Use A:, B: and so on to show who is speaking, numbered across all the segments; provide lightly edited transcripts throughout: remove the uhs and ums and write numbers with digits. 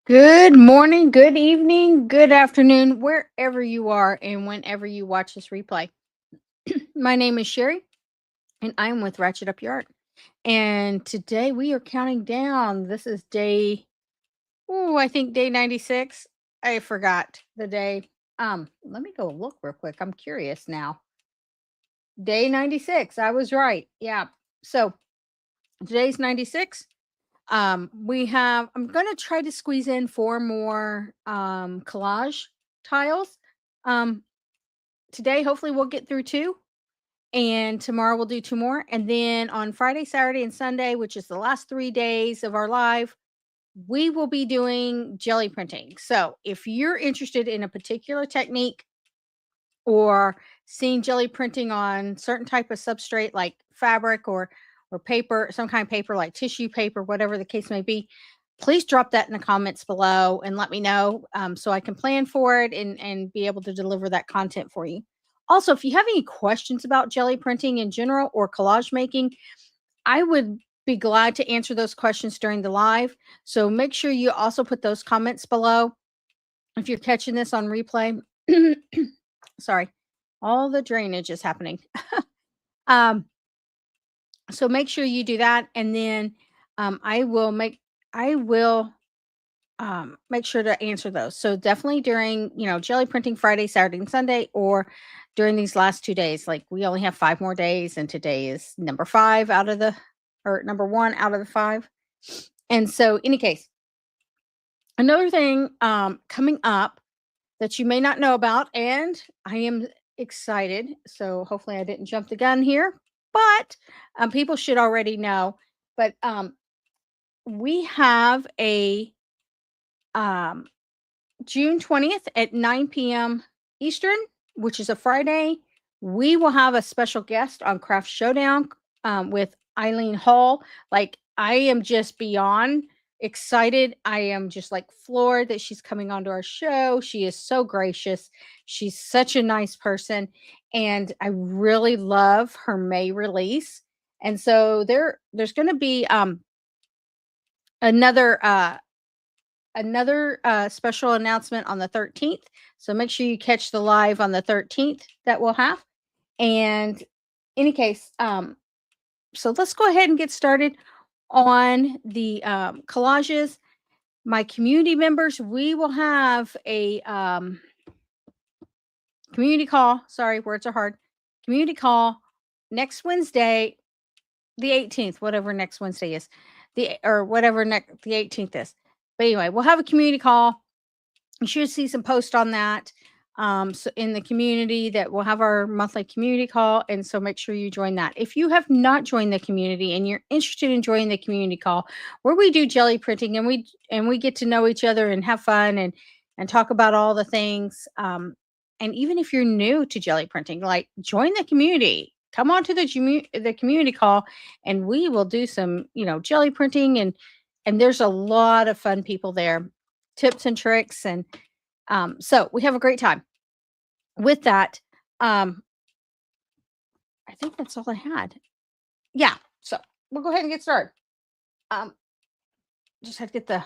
A: Good morning, good evening, good afternoon, wherever you are and whenever you watch this replay. My name is Sherry and I'm with Ratchet Up Your Art. And today we are counting down. This is I think day 96. I forgot the day. Let me go look real quick. I'm curious now. Day 96. I was right. Yeah. So today's 96. I'm going to try to squeeze in four more collage tiles. Um, Today, hopefully, we'll get through two, and tomorrow we'll do two more. And then on Friday, Saturday, and Sunday, which is the last 3 days of our live, we will be doing jelly printing. So if you're interested in a particular technique or seeing jelly printing on certain type of substrate like fabric or paper, some kind of paper like tissue paper, whatever the case may be, please drop that in the comments below and let me know, so I can plan for it and be able to deliver that content for you. Also, if you have any questions about jelly printing in general or collage making, I would be glad to answer those questions during the live. So make sure you also put those comments below if you're catching this on replay. Sorry, all the drainage is happening. um, so make sure you do that, and then I will make sure to answer those. So definitely during, jelly printing Friday, Saturday, and Sunday, or during these last 2 days. Like we only have 5 more days, and today is number five out of the, or number one out of the five. And so, any case, another thing coming up that you may not know about, and I am excited. So hopefully I didn't jump the gun here, but people should already know. But we have a um, June 20th at 9 p.m. Eastern, which is a Friday. We will have a special guest on Craft Showdown with Eileen Hall. Like, I am just beyond excited. I am just like floored that she's coming onto our show. She is so gracious. She's such a nice person. And I really love her May release. And so there's going to be another special announcement on the 13th. So make sure you catch the live on the 13th that we'll have. And any case, so let's go ahead and get started on the collages. My community members, we will have a community call. Sorry, words are hard. Community call next Wednesday, the 18th, whatever next Wednesday is, the 18th is. But anyway, we'll have a community call. You should see some posts on that, so in the community, that we'll have our monthly community call. And so make sure you join that. If you have not joined the community and you're interested in joining the community call, where we do jelly printing and we get to know each other and have fun and talk about all the things. And even if you're new to jelly printing, like, join the community. Come on to the community call, and we will do some, jelly printing, and there's a lot of fun people there, tips and tricks, and so we have a great time. With that, um, I think that's all I had. Yeah, so we'll go ahead and get started. Um, just had to get the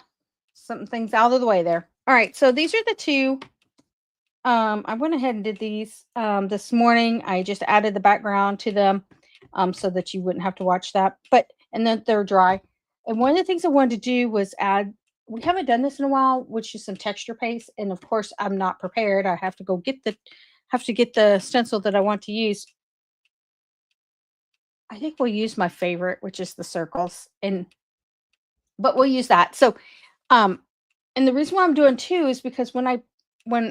A: some things out of the way there. All right, so these are the two. I went ahead and did these this morning. I just added the background to them so that you wouldn't have to watch that. But and then they're dry. And one of the things I wanted to do was add. We haven't done this in a while, which is some texture paste. And of course, I'm not prepared. I have to go get the stencil that I want to use. I think we'll use my favorite, which is the circles, but we'll use that. So, um, and the reason why I'm doing two is because when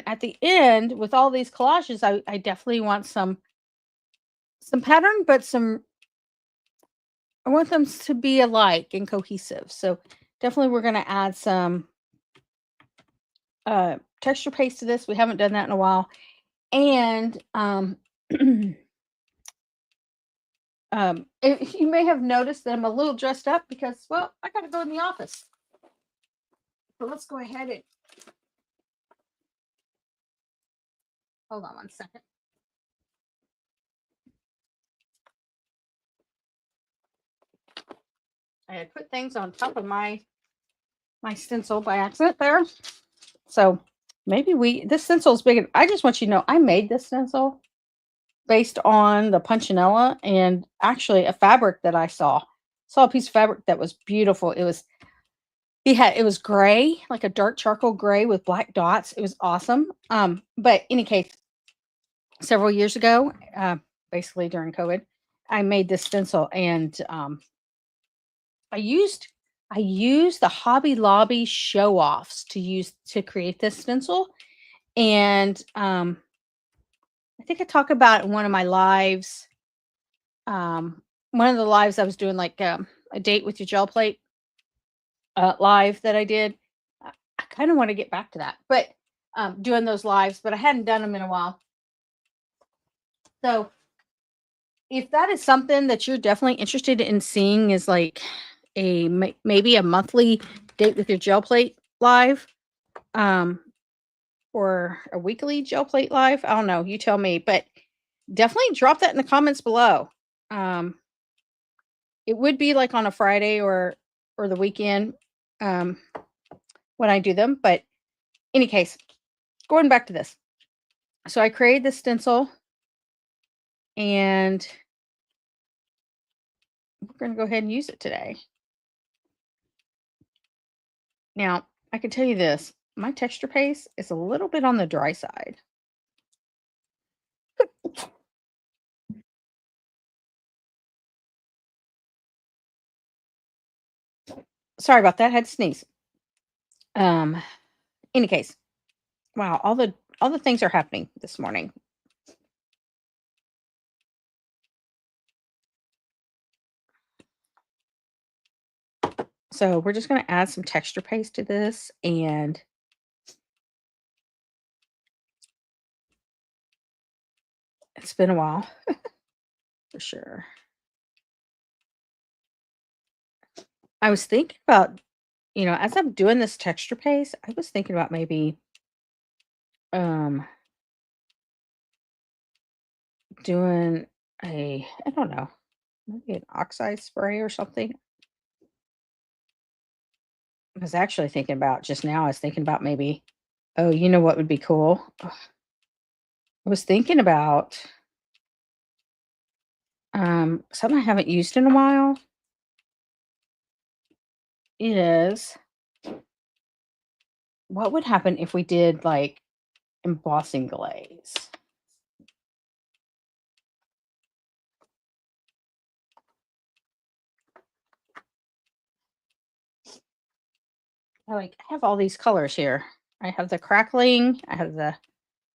A: at the end with all these collages, I definitely want some pattern, but I want them to be alike and cohesive. So definitely we're going to add some texture paste to this. We haven't done that in a while. And you may have noticed that I'm a little dressed up because, well, I got to go in the office. So let's go ahead and hold on one second. I had put things on top of my my stencil by accident there. So maybe this stencil is big. I just want you to know I made this stencil based on the punchinella and actually a fabric that I saw a piece of fabric that was beautiful. It was gray, like a dark charcoal gray with black dots. It was awesome. But any case, several years ago, basically during COVID, I made this stencil, and I used I used the Hobby Lobby show offs to create this stencil, and I think I talk about in one of my lives. One of the lives I was doing, like a date with your gel plate live that I did. I kind of want to get back to that, but doing those lives, but I hadn't done them in a while. So if that is something that you're definitely interested in seeing, is like maybe a monthly date with your gel plate live, um, or a weekly gel plate live. I don't know. You tell me, but definitely drop that in the comments below. Um, it would be like on a Friday or the weekend um, when I do them. But any case, going back to this. So I created this stencil, and we're going to go ahead and use it today. Now, I can tell you this, my texture paste is a little bit on the dry side. Sorry about that. I had to sneeze. Um, any case, wow, all the things are happening this morning. So we're just going to add some texture paste to this, and it's been a while for sure. I was thinking about, as I'm doing this texture paste, I was thinking about maybe um doing I don't know, maybe an oxide spray or something. I was actually thinking about just now, I was thinking about maybe, oh, you know what would be cool? Ugh, I was thinking about something I haven't used in a while is, what would happen if we did like embossing glaze? I have all these colors here. I have the crackling, I have the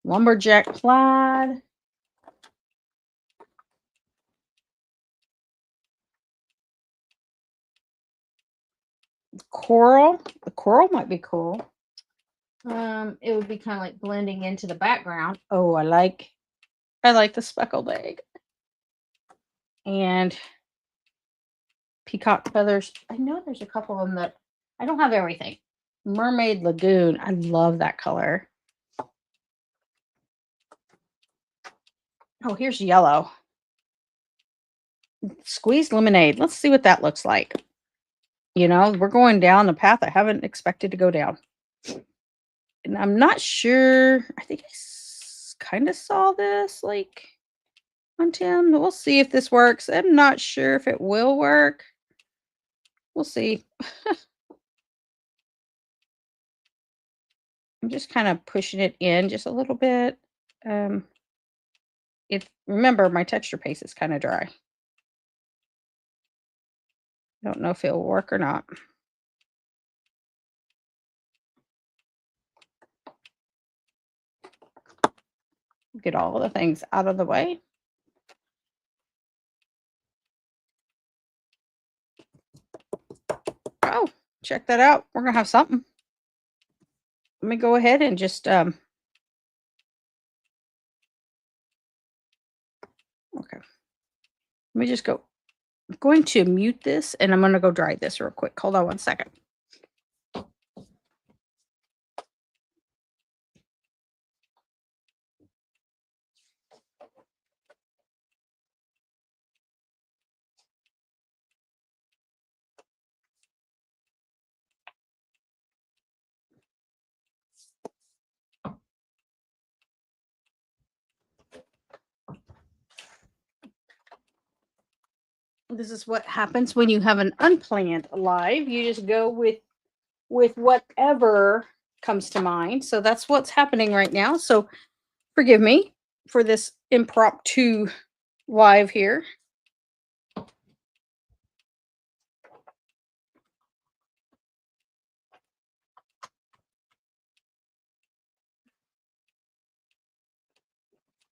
A: lumberjack plaid, coral. The coral might be cool. It would be kind of like blending into the background. Oh, I like the speckled egg and peacock feathers. I know there's a couple of them that I don't have everything. Mermaid Lagoon. I love that color. Oh, here's yellow. Squeezed lemonade. Let's see what that looks like. We're going down a path I haven't expected to go down. And I'm not sure. I think I kind of saw this like on Tim. We'll see if this works. I'm not sure if it will work. We'll see. I'm just kind of pushing it in just a little bit. Um, remember, my texture paste is kind of dry. I don't know if it'll work or not. Get all the things out of the way. Oh, check that out. We're gonna have something. Let me go ahead and just okay. Let me just go. I'm going to mute this, and I'm going to go dry this real quick. Hold on one second. This is what happens when you have an unplanned live. You just go with whatever comes to mind. So that's what's happening right now. So forgive me for this impromptu live here.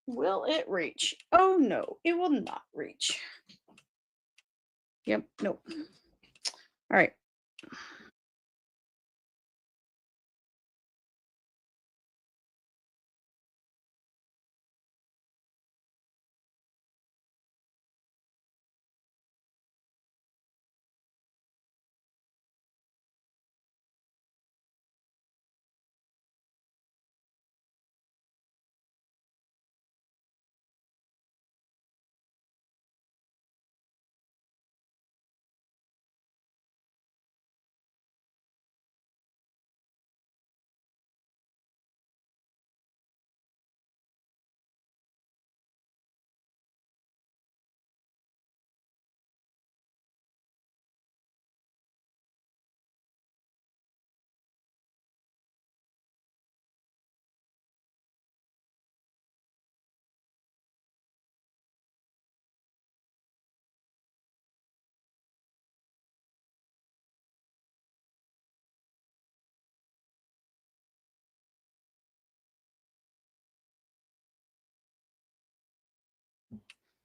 A: Will it reach? Oh no, it will not reach. Yep, nope. All right.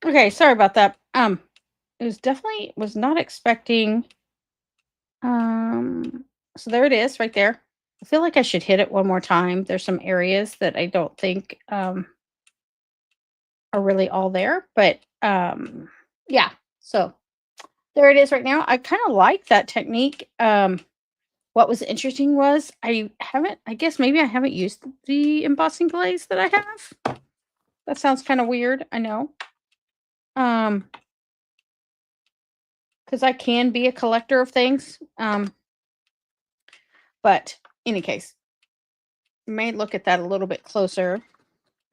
A: Okay, sorry about that. It was definitely was not expecting. Um, so there it is right there. I feel like I should hit it one more time. There's some areas that I don't think are really all there, but yeah. So there it is right now. I kind of like that technique. What was interesting was I guess maybe I haven't used the embossing glaze that I have. That sounds kind of weird, I know. Um, because I can be a collector of things. But in any case, may look at that a little bit closer.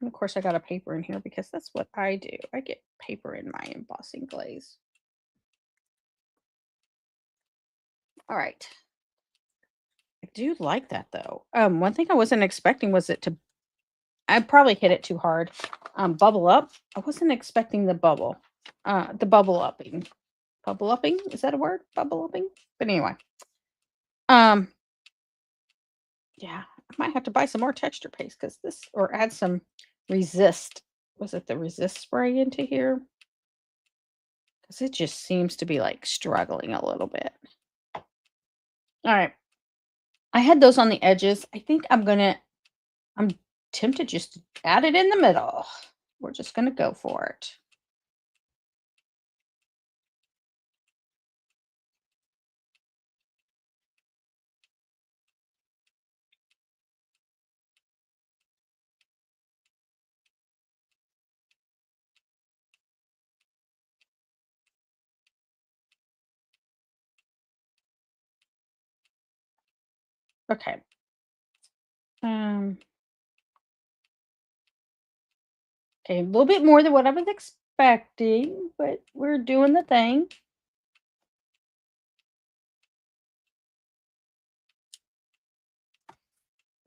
A: And of course, I got a paper in here because that's what I do. I get paper in my embossing glaze. All right. I do like that though. One thing I wasn't expecting was it to. I probably hit it too hard. Bubble up. I wasn't expecting the bubble. The bubble upping. Bubble upping? Is that a word? Bubble upping? But anyway. Um, yeah, I might have to buy some more texture paste because this or add some resist. Was it the resist spray into here? Because it just seems to be like struggling a little bit. All right. I had those on the edges. I think I'm tempted just to add it in the middle. We're just gonna go for it. Okay. Um, okay, a little bit more than what I was expecting, but we're doing the thing.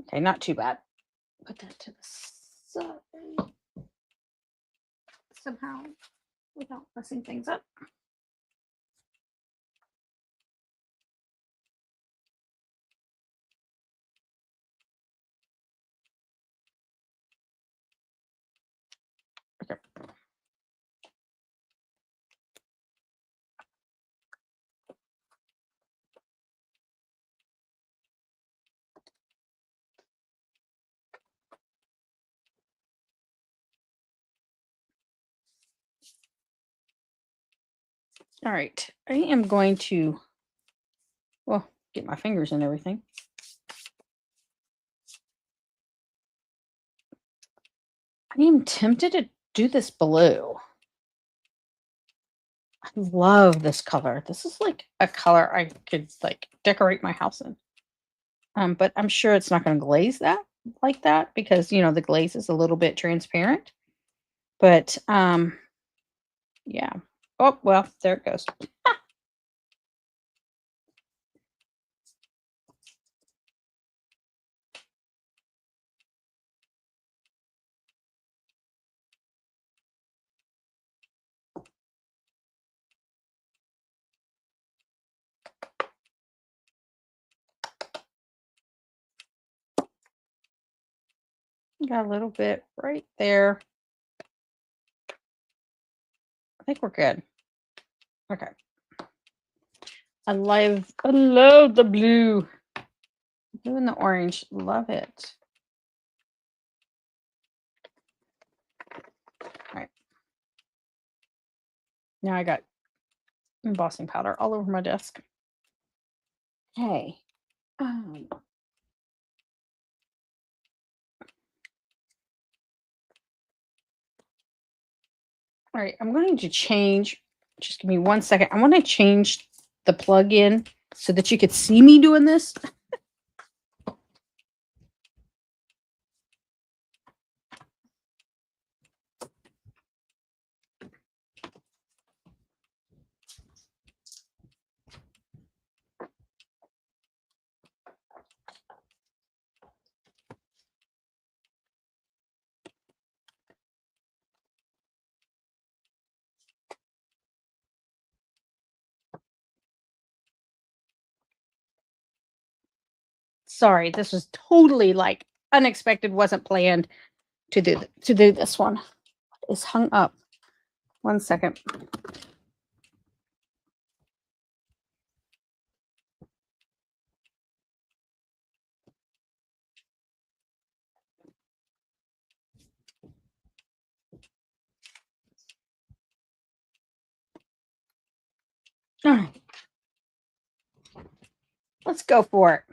A: Okay, not too bad. Put that to the side somehow without messing things up. Okay. All right. I am going to, well, get my fingers and everything. I am tempted to do this blue. I love this color. This is like a color I could like decorate my house in. But I'm sure it's not going to glaze that like that because the glaze is a little bit transparent. But yeah. Oh, well, there it goes. Got a little bit right there. I think we're good. Okay. I love the blue. Blue and the orange. Love it. All right. Now I got embossing powder all over my desk. Hey. All right. I'm going to change. Just give me 1 second. I want to change the plug in so that you could see me doing this. Sorry, this was totally like unexpected, wasn't planned to do this one. It's hung up. 1 second. All right. Let's go for it.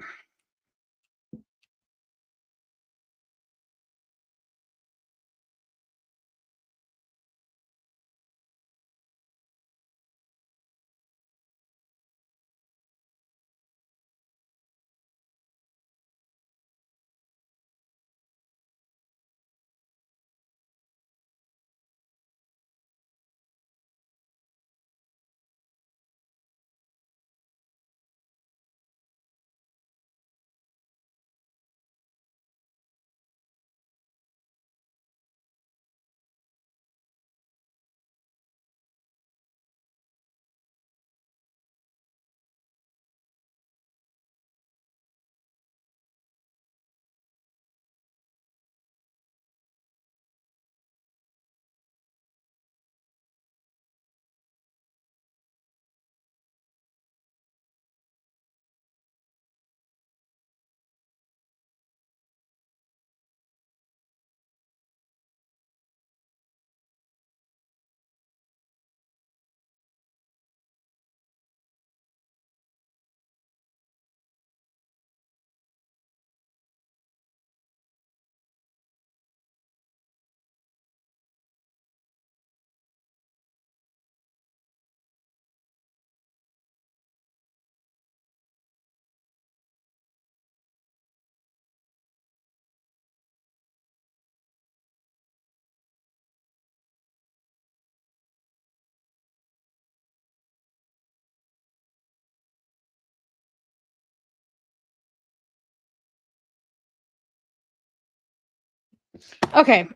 A: Okay.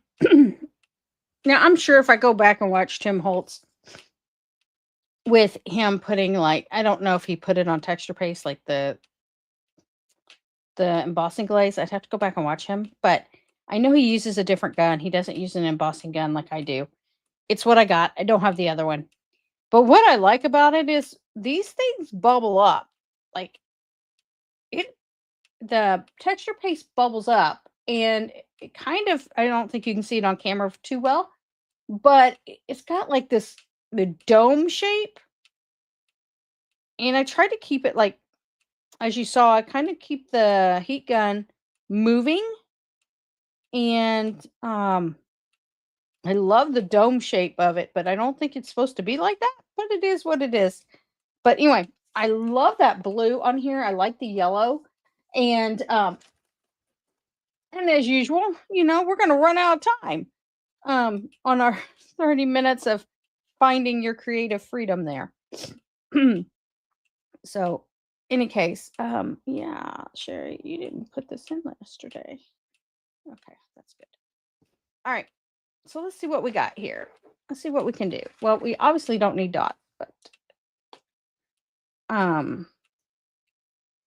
A: Now I'm sure if I go back and watch Tim Holtz with him putting like I don't know if he put it on texture paste like the embossing glaze. I'd have to go back and watch him, but I know he uses a different gun. He doesn't use an embossing gun like I do. It's what I got. I don't have the other one. But what I like about it is these things bubble up. Like it the texture paste bubbles up and it kind of I don't think you can see it on camera too well, but it's got like this the dome shape and I try to keep it like as you saw, I kind of keep the heat gun moving and I love the dome shape of it, but I don't think it's supposed to be like that, but it is what it is. But anyway, I love that blue on here. I like the yellow. And as usual, we're going to run out of time on our 30 minutes of finding your creative freedom there. So, any case, yeah, Sherry, you didn't put this in yesterday. Okay, that's good. All right, so let's see what we got here. Let's see what we can do. Well, we obviously don't need dots, but um,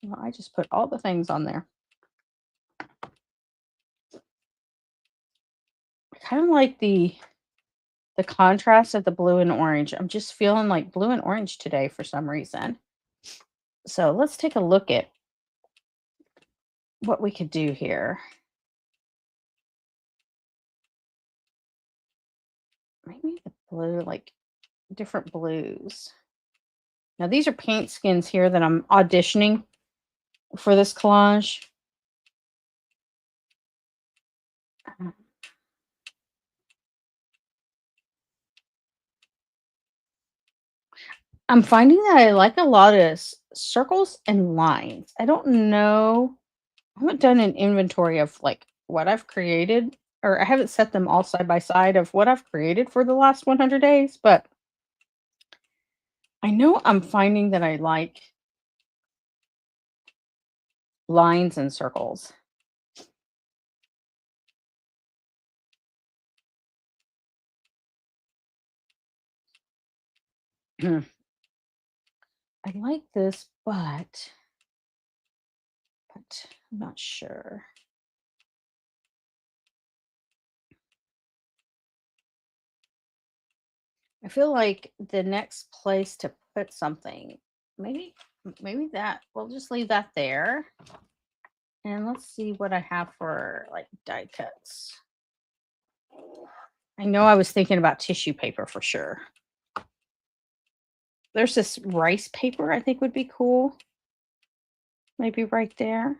A: well, I just put all the things on there. I kind of like the contrast of the blue and orange. I'm just feeling like blue and orange today for some reason. So let's take a look at what we could do here. Maybe the blue, like different blues. Now these are paint skins here that I'm auditioning for this collage. I'm finding that I like a lot of circles and lines. I don't know. I haven't done an inventory of like what I've created, or I haven't set them all side by side of what I've created for the last 100 days, but I know I'm finding that I like lines and circles. I like this, but I'm not sure. I feel like the next place to put something, maybe that we'll just leave that there. And let's see what I have for like die cuts. I know I was thinking about tissue paper for sure. There's this rice paper I think would be cool. Maybe right there.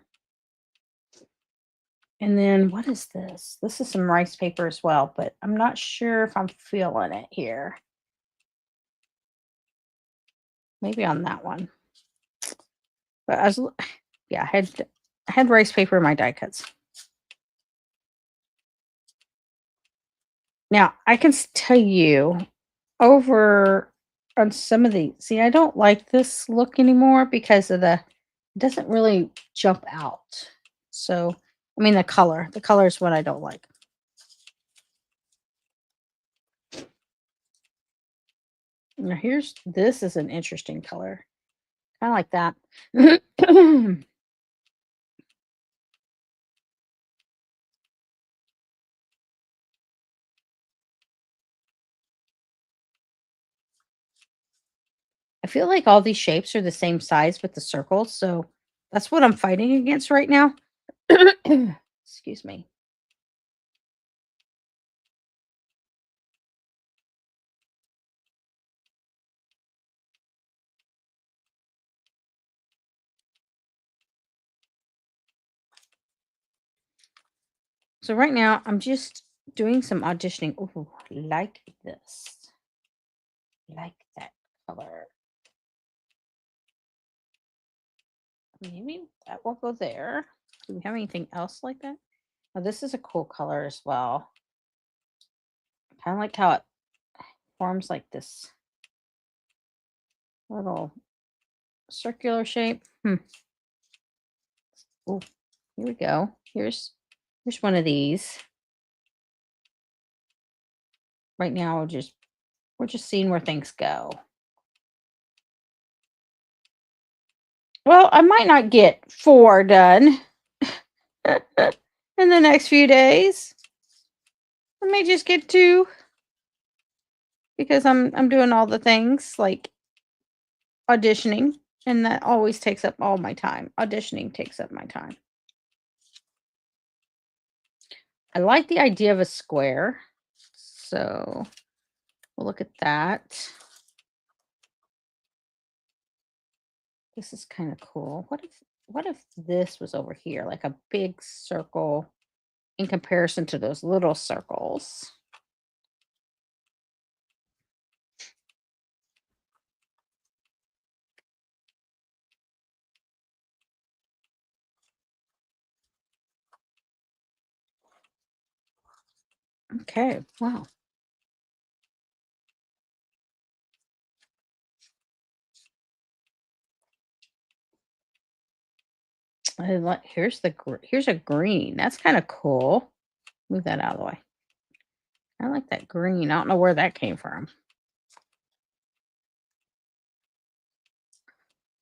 A: And then what is this? This is some rice paper as well, but I'm not sure if I'm feeling it here. Maybe on that one. But yeah, I had rice paper in my die cuts. Now, I can tell you over on some of the see, I don't like this look anymore because of it doesn't really jump out. So, I mean, the color is what I don't like. Now, this is an interesting color. Kind of like that. I feel like all these shapes are the same size with the circles, so that's what I'm fighting against right now. Excuse me. So right now I'm just doing some auditioning. Ooh, like this. Like that color. Maybe that will go there. Do we have anything else like that? Oh, this is a cool color as well. Kind of like how it forms like this little circular shape. Oh, here we go. Here's one of these. Right now we're just seeing where things go. Well, I might not get 4 done in the next few days. I may just get 2 because I'm doing all the things like auditioning, and that always takes up all my time. Auditioning takes up my time. I like the idea of a square. So we'll look at that. This is kind of cool. What if this was over here, like a big circle in comparison to those little circles? Okay, wow. Here's a green. That's kind of cool. Move that out of the way. I like that green. I don't know where that came from.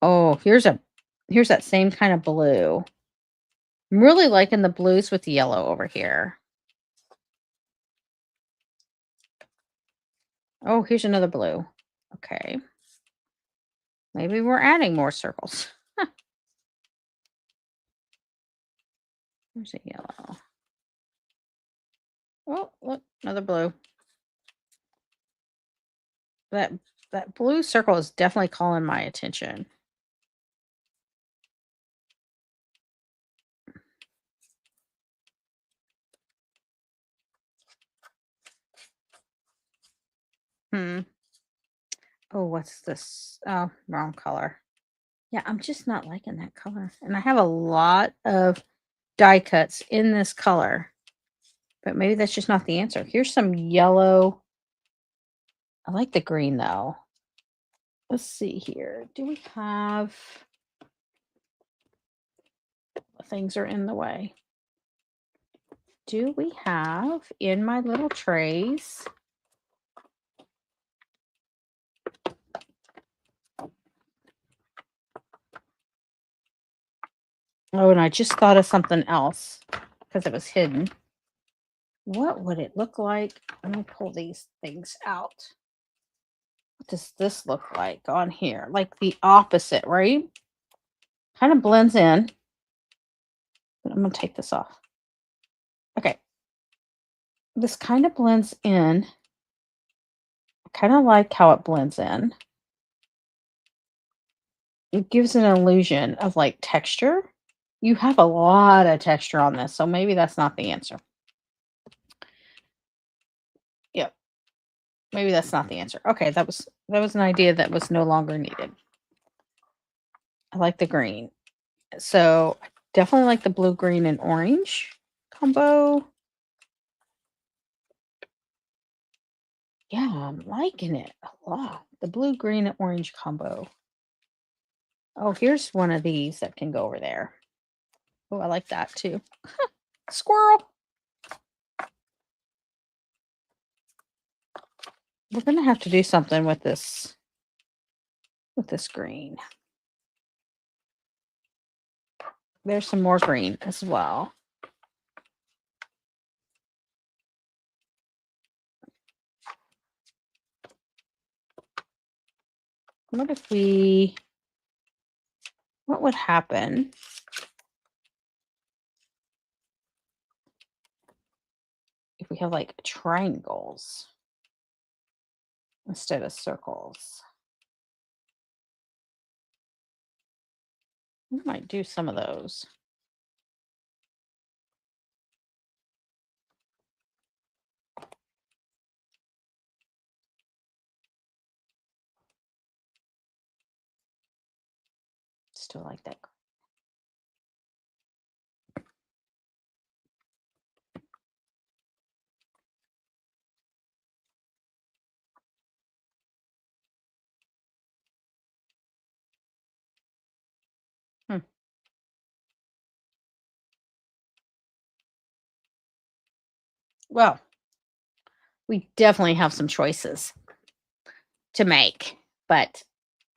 A: Oh, here's that same kind of blue. I'm really liking the blues with the yellow over here. Oh, here's another blue. Okay. Maybe we're adding more circles. Here's a yellow. Oh, look, another blue. That that blue circle is definitely calling my attention. Hmm. Oh, what's this? Oh, wrong color. Yeah, I'm just not liking that color. And I have a lot of die cuts in this color, but maybe that's just not the answer. Here's some yellow. I like the green though. Let's see here. Do we have things are in the way? Do we have in my little trays? Oh, and I just thought of something else because it was hidden. What would it look like? Let me pull these things out. What does this look like on here? Like the opposite, right? Kind of blends in. But I'm going to take this off. Okay. This kind of blends in. I kind of like how it blends in. It gives an illusion of like texture. You have a lot of texture on this, so maybe that's not the answer. Yep. Maybe that's not the answer. Okay, that was an idea that was no longer needed. I like the green. So I definitely like the blue, green, and orange combo. Yeah, I'm liking it a lot. The blue, green, and orange combo. Oh, here's one of these that can go over there. Oh, I like that too. Squirrel. We're gonna have to do something with this green. There's some more green as well. What would happen if we have like triangles instead of circles? We might do some of those. Still like that. Hmm. Well, we definitely have some choices to make, but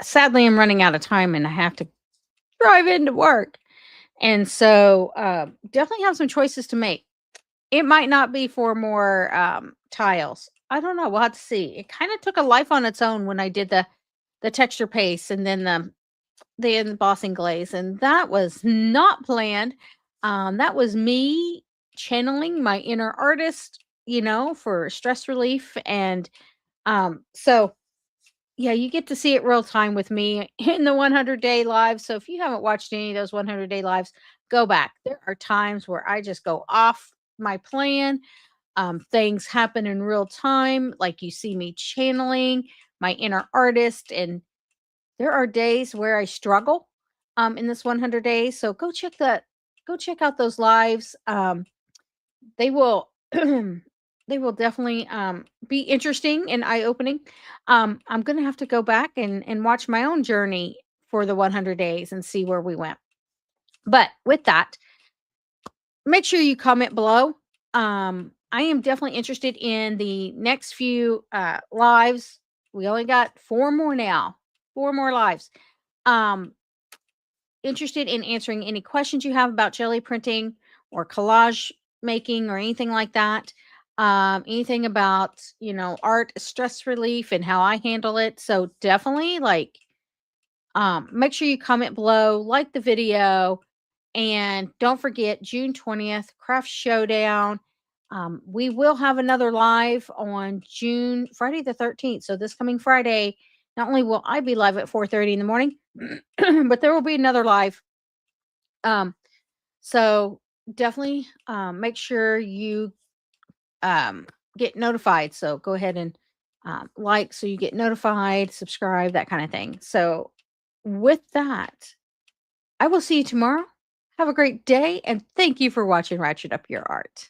A: sadly, I'm running out of time and I have to drive into work. And so, definitely have some choices to make. It might not be for more tiles. I don't know. We'll have to see. It kind of took a life on its own when I did the texture paste and then the embossing glaze, and that was not planned. That was me channeling my inner artist, for stress relief, and so yeah, you get to see it real time with me in the 100-day live. So if you haven't watched any of those 100-day lives, go back. There are times where I just go off my plan. Things happen in real time, like you see me channeling my inner artist, and there are days where I struggle in this 100 days. So go check out those lives. They will they will definitely be interesting and eye-opening. I'm gonna have to go back and watch my own journey for the 100 days and see where we went. But with that, make sure you comment below. I am definitely interested in the next few lives. We only got 4 more now. 4 more lives. Um, Interested in answering any questions you have about jelly printing or collage making or anything like that. Anything about, art stress relief and how I handle it. So definitely make sure you comment below, like the video, and don't forget June 20th, Craft Showdown. We will have another live on Friday the 13th. So this coming Friday, not only will I be live at 4:30 in the morning, but there will be another live. Um, so definitely make sure you get notified. So go ahead and like so you get notified, subscribe, that kind of thing. So with that, I will see you tomorrow. Have a great day, and thank you for watching Ratchet Up Your Art.